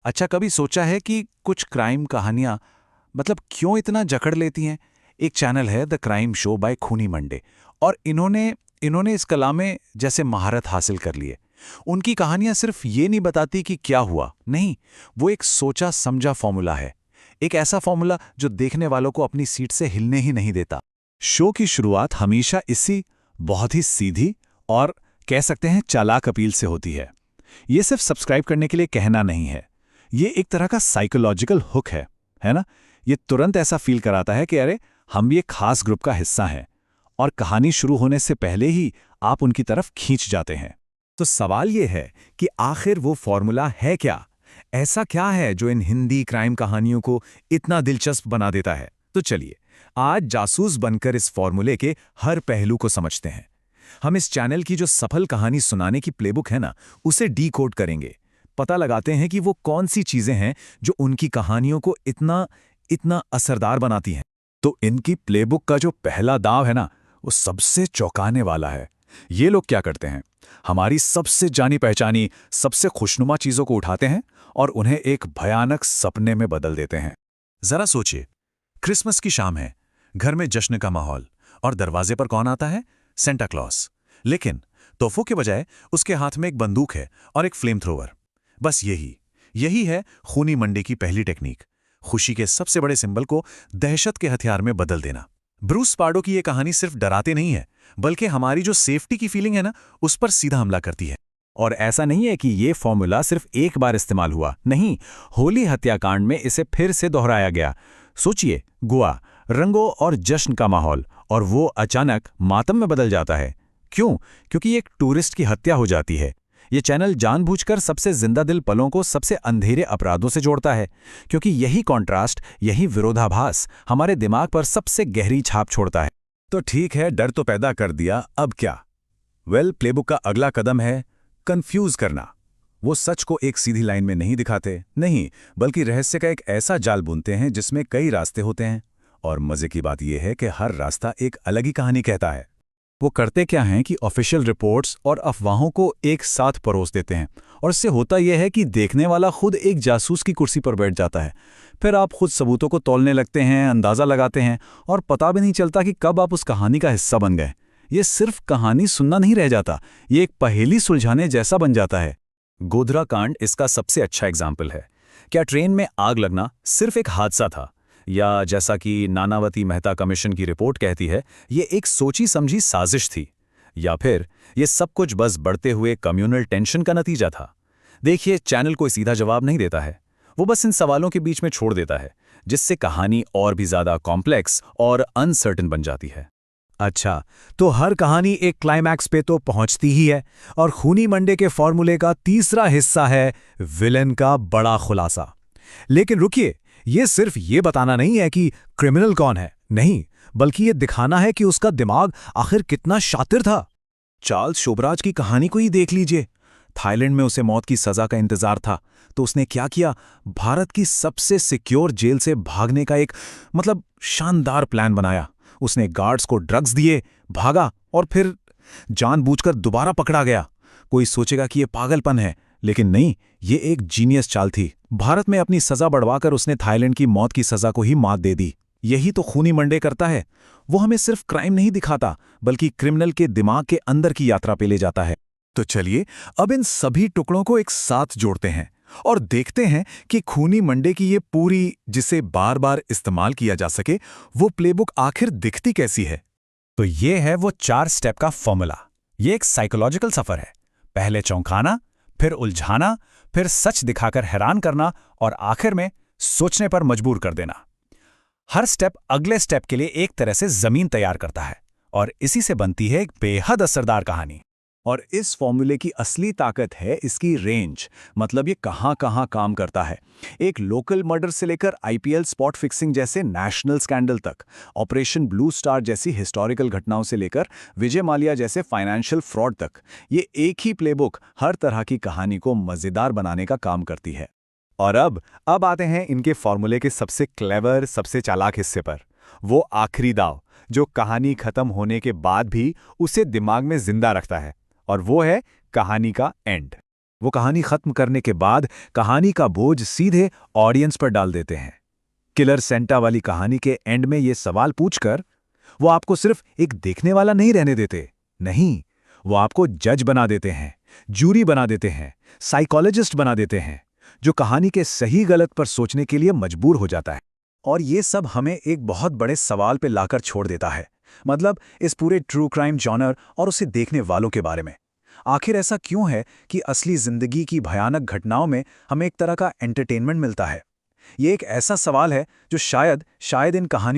अच्छा, कभी सोचा है कि कुछ क्राइम कहानियां मतलब क्यों इतना जकड़ लेती हैं? एक चैनल है द क्राइम शो बाय खूनी मंडे, और इन्होंने इन्होंने इस कला में जैसे महारत हासिल कर ली है। उनकी कहानियां सिर्फ ये नहीं बताती कि क्या हुआ, नहीं, वो एक सोचा समझा फॉर्मूला है। एक ऐसा फॉर्मूला जो देखने वालों को अपनी सीट से हिलने ही नहीं देता। शो की शुरुआत हमेशा इसी बहुत ही सीधी और कह सकते हैं चालाक अपील से होती है। ये सिर्फ सब्सक्राइब करने के लिए कहना नहीं है। ये एक तरह का साइकोलॉजिकल हुक है ना? ये तुरंत ऐसा फील कराता है कि अरे, हम ये खास ग्रुप का हिस्सा हैं, और कहानी शुरू होने से पहले ही आप उनकी तरफ खींच जाते हैं। तो सवाल ये है कि आखिर वो फॉर्मूला है क्या? ऐसा क्या है जो इन हिंदी क्राइम कहानियों को इतना दिलचस्प बना देता है? तो चलिए, आज जासूस बनकर इस फॉर्मूले के हर पहलू को समझते हैं। हम इस चैनल की जो सफल कहानी सुनाने की प्लेबुक है ना, उसे डीकोड करेंगे। पता लगाते हैं कि वो कौन सी चीजें हैं जो उनकी कहानियों को इतना इतना असरदार बनाती हैं। तो इनकी प्लेबुक का जो पहला दाव है ना, वो सबसे चौंकाने वाला है। ये लोग क्या करते हैं? हमारी सबसे जानी पहचानी, सबसे खुशनुमा चीजों को उठाते हैं और उन्हें एक भयानक सपने में बदल देते हैं। जरा सोचिए, क्रिसमस की शाम है, घर में जश्न का माहौल, और दरवाजे पर कौन आता है? Santa Claus. लेकिन तोहफों के बजाय उसके हाथ में एक बंदूक है और एक फ्लेम थ्रोवर। बस यही यही है खूनी मंडे की पहली टेक्निक, खुशी के सबसे बड़े सिंबल को दहशत के हथियार में बदल देना। ब्रूस पार्डो की यह कहानी सिर्फ डराते नहीं है, बल्कि हमारी जो सेफ्टी की फीलिंग है ना, उस पर सीधा हमला करती है। और ऐसा नहीं है कि ये फॉर्मूला सिर्फ एक बार इस्तेमाल हुआ, नहीं, होली हत्याकांड में इसे फिर से दोहराया गया। सोचिए, गोवा, रंगों और जश्न का माहौल, और वो अचानक मातम में बदल जाता है। क्यों? क्योंकि एक टूरिस्ट की हत्या हो जाती है। ये चैनल जानबूझकर सबसे जिंदा दिल पलों को सबसे अंधेरे अपराधों से जोड़ता है, क्योंकि यही कॉन्ट्रास्ट, यही विरोधाभास हमारे दिमाग पर सबसे गहरी छाप छोड़ता है। तो ठीक है, डर तो पैदा कर दिया, अब क्या? प्लेबुक का अगला कदम है कंफ्यूज करना। वो सच को एक सीधी लाइन में नहीं दिखाते, नहीं, बल्कि रहस्य का एक ऐसा जाल बुनते हैं जिसमें कई रास्ते होते हैं। और मजे की बात यह है कि हर रास्ता एक अलग ही कहानी कहता है। वो करते क्या हैं कि ऑफिशियल रिपोर्ट्स और अफवाहों को एक साथ परोस देते हैं, और इससे होता यह है कि देखने वाला खुद एक जासूस की कुर्सी पर बैठ जाता है। फिर आप खुद सबूतों को तौलने लगते हैं, अंदाज़ा लगाते हैं, और पता भी नहीं चलता कि कब आप उस कहानी का हिस्सा बन गए। ये सिर्फ कहानी सुनना नहीं रह जाता, ये एक पहेली सुलझाने जैसा बन जाता है। गोधरा कांड इसका सबसे अच्छा एग्जाम्पल है। क्या ट्रेन में आग लगना सिर्फ एक हादसा था, या जैसा कि नानावती मेहता कमीशन की रिपोर्ट कहती है, ये एक सोची समझी साजिश थी, या फिर ये सब कुछ बस बढ़ते हुए कम्युनल टेंशन का नतीजा था? देखिए, चैनल कोई सीधा जवाब नहीं देता है। वो बस इन सवालों के बीच में छोड़ देता है, जिससे कहानी और भी ज्यादा कॉम्प्लेक्स और अनसर्टेन बन जाती है। अच्छा, तो हर कहानी एक क्लाइमैक्स पे तो पहुंचती ही है, और खूनी मंडे के फॉर्मूले का तीसरा हिस्सा है विलेन का बड़ा खुलासा। लेकिन रुकिए, ये सिर्फ ये बताना नहीं है कि क्रिमिनल कौन है, नहीं, बल्कि ये दिखाना है कि उसका दिमाग आखिर कितना शातिर था। चार्ल्स शोबराज की कहानी को ही देख लीजिए। थाईलैंड में उसे मौत की सजा का इंतजार था, तो उसने क्या किया? भारत की सबसे सिक्योर जेल से भागने का एक शानदार प्लान बनाया। उसने गार्ड्स को ड्रग्स दिए, भागा, और फिर जानबूझकर दोबारा पकड़ा गया। कोई सोचेगा कि यह पागलपन है, लेकिन नहीं, ये एक जीनियस चाल थी। भारत में अपनी सजा बढ़वाकर उसने थाईलैंड की मौत की सजा को ही मात दे दी। यही तो खूनी मंडे करता है। वो हमें सिर्फ क्राइम नहीं दिखाता, बल्कि क्रिमिनल के दिमाग के अंदर की यात्रा पे ले जाता है। तो चलिए, अब इन सभी टुकड़ों को एक साथ जोड़ते हैं और देखते हैं कि खूनी मंडे की ये पूरी, जिसे बार बार इस्तेमाल किया जा सके, वो प्लेबुक आखिर दिखती कैसी है। तो ये है वो 4 स्टेप का फॉर्मूला। ये एक साइकोलॉजिकल सफर है। पहले चौंकाना, फिर उलझाना, फिर सच दिखाकर हैरान करना, और आखिर में सोचने पर मजबूर कर देना। हर स्टेप अगले स्टेप के लिए एक तरह से जमीन तैयार करता है, और इसी से बनती है एक बेहद असरदार कहानी। और इस फॉर्मूले की असली ताकत है इसकी रेंज, मतलब ये कहां कहां काम करता है। एक लोकल मर्डर से लेकर आईपीएल स्पॉट फिक्सिंग जैसे नेशनल स्कैंडल तक, ऑपरेशन ब्लू स्टार जैसी हिस्टोरिकल घटनाओं से लेकर विजय माल्या जैसे फाइनेंशियल फ्रॉड तक, ये एक ही प्लेबुक हर तरह की कहानी को मजेदार बनाने का काम करती है। और अब आते हैं इनके फॉर्मूले के सबसे क्लेवर, सबसे चालाक हिस्से पर, वो आखिरी दाव जो कहानी खत्म होने के बाद भी उसे दिमाग में जिंदा रखता है, और वो है कहानी का एंड। वो कहानी खत्म करने के बाद कहानी का बोझ सीधे ऑडियंस पर डाल देते हैं। किलर सेंटा वाली कहानी के एंड में ये सवाल पूछकर वो आपको सिर्फ एक देखने वाला नहीं रहने देते, नहीं, वो आपको जज बना देते हैं, जूरी बना देते हैं, साइकोलॉजिस्ट बना देते हैं, जो कहानी के सही गलत पर सोचने के लिए मजबूर हो जाता है। और ये सब हमें एक बहुत बड़े सवाल पे लाकर छोड़ देता है, मतलब इस पूरे ट्रू क्राइम जॉनर और उसे देखने वालों के बारे में। आखिर ऐसा क्यों है कि असली जिंदगी की भयानक घटनाओं में हमें एक तरह का एंटरटेनमेंट मिलता है? ये एक ऐसा सवाल है जो शायद इन कहानियों